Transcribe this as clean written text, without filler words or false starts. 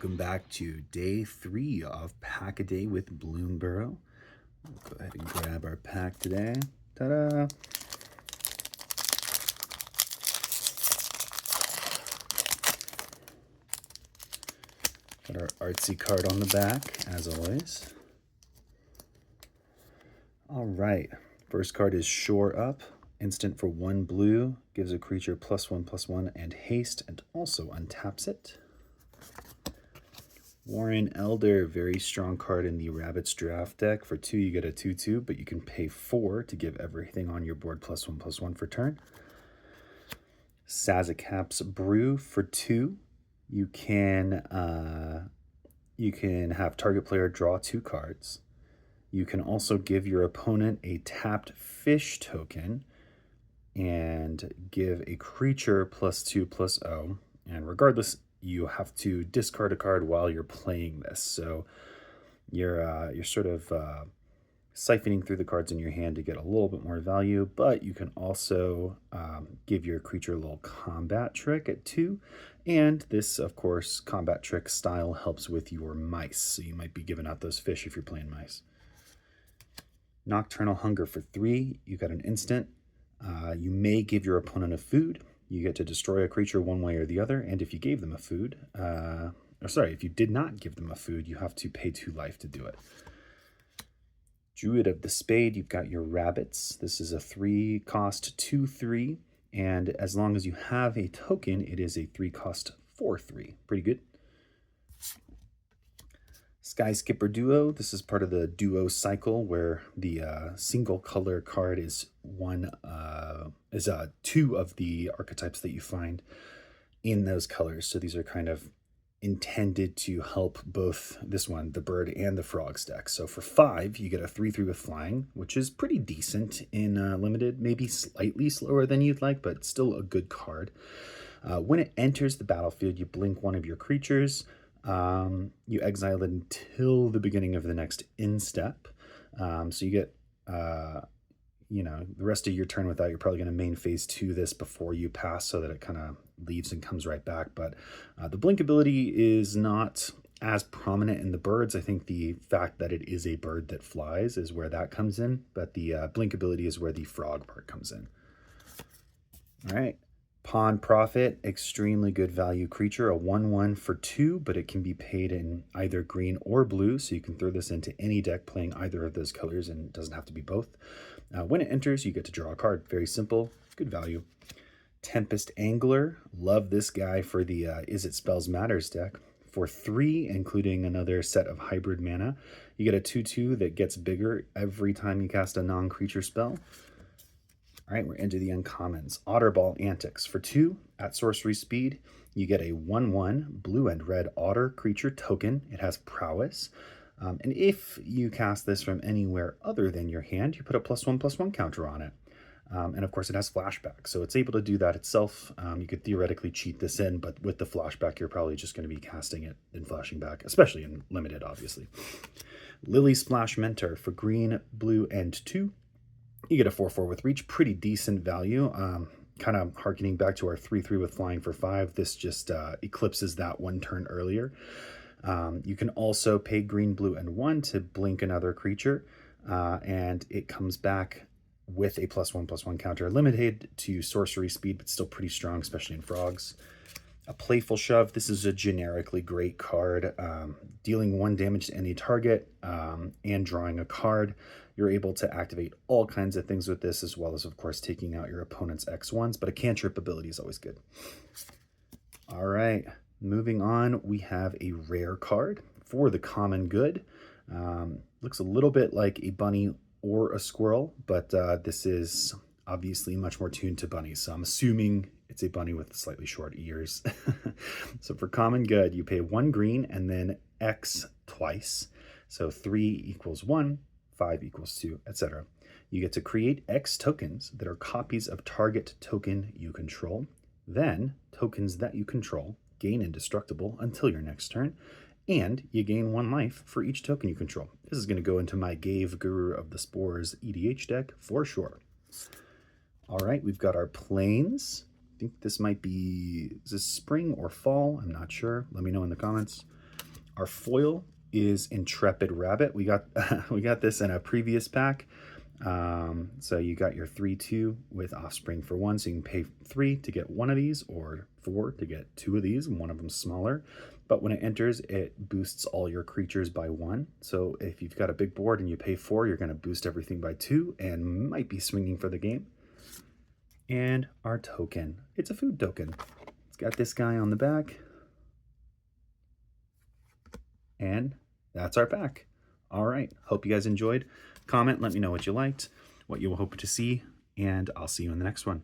Welcome back to day 3 of Pack-A-Day with Bloomburrow. We'll go ahead and grab our pack today. Ta-da! Got our artsy card on the back, as always. All right, first card is Shore Up. Instant for 1 blue, gives a creature +1/+1 and haste, and also untaps it. Warren Elder, very strong card in the Rabbits draft deck. For 2, you get a 2/2, but you can pay 4 to give everything on your board +1/+1 for turn. Sazakap's Brew, for 2, you can have target player draw 2 cards. You can also give your opponent a tapped fish token and give a creature +2/+0. And regardless, you have to discard a card while you're playing this. So you're sort of siphoning through the cards in your hand to get a little bit more value, but you can also give your creature a little combat trick at 2. And this, of course, combat trick style helps with your mice. So you might be giving out those fish if you're playing mice. Nocturnal Hunger, for 3, you got an instant. You may give your opponent a food. You get to destroy a creature one way or the other, and if you gave them a food, if you did not give them a food, you have to pay 2 life to do it. Druid of the Spade, you've got your rabbits. This is a 3-cost 2/3, and as long as you have a token, it is a 3-cost 4/3. Pretty good. Sky Skipper Duo, this is part of the duo cycle where the single color card is 2 of the archetypes that you find in those colors. So these are kind of intended to help both this one, the bird, and the frog stack. So for 5, you get a 3/3 with flying, which is pretty decent in limited, maybe slightly slower than you'd like, but still a good card. When it enters the battlefield, you blink one of your creatures. You exile it until the beginning of the next instep. So you get, the rest of your turn with that. You're probably going to main phase 2 this before you pass so that it kind of leaves and comes right back. But the blink ability is not as prominent in the birds. I think the fact that it is a bird that flies is where that comes in. But the blink ability is where the frog part comes in. All right. Pawn Prophet, extremely good value creature, a 1/1 for 2, but it can be paid in either green or blue, so you can throw this into any deck playing either of those colors, and it doesn't have to be both. When it enters, you get to draw a card. Very simple, good value. Tempest Angler, love this guy for the Is It Spells Matters deck. For 3, including another set of hybrid mana, you get a 2/2 that gets bigger every time you cast a non-creature spell. All right, we're into the uncommons. Otterball Antics. For 2, at sorcery speed, you get a 1/1 blue and red otter creature token. It has prowess. And if you cast this from anywhere other than your hand, you put a +1/+1 counter on it. And of course, it has flashback, so it's able to do that itself. You could theoretically cheat this in, but with the flashback, you're probably just going to be casting it and flashing back, especially in limited, obviously. Lily Splash Mentor. For green, blue, and 2. You get a 4/4 with reach, pretty decent value. Kind of harkening back to our 3/3 with flying for 5. This just eclipses that 1 turn earlier. You can also pay green, blue, and 1 to blink another creature, and it comes back with a +1/+1 counter, limited to sorcery speed, but still pretty strong, especially in frogs. A Playful Shove. This is a generically great card. Dealing 1 damage to any target and drawing a card. You're able to activate all kinds of things with this, as well as, of course, taking out your opponent's X1s, but a cantrip ability is always good. All right, moving on, we have a rare card for the common good. Looks a little bit like a bunny or a squirrel, but this is obviously much more tuned to bunnies, so I'm assuming it's a bunny with slightly short ears. So for common good, you pay 1 green and then X twice. So 3 = 1, 5 = 2, etc. You get to create X tokens that are copies of target token you control. Then tokens that you control gain indestructible until your next turn, and you gain 1 life for each token you control. This is going to go into my Gave Guru of the Spores EDH deck for sure. All right, we've got our planes. I think this might be, is this spring or fall? I'm not sure. Let me know in the comments. Our foil is Intrepid Rabbit. We got we got this in a previous pack. So you got your 3/2 with Offspring for 1, so you can pay 3 to get one of these, or 4 to get 2 of these, and one of them smaller. But when it enters, it boosts all your creatures by 1. So if you've got a big board and you pay 4, you're going to boost everything by 2 and might be swinging for the game. And our token. It's a food token. It's got this guy on the back. And that's our pack. All right. Hope you guys enjoyed. Comment, let me know what you liked, what you hope to see, and I'll see you in the next one.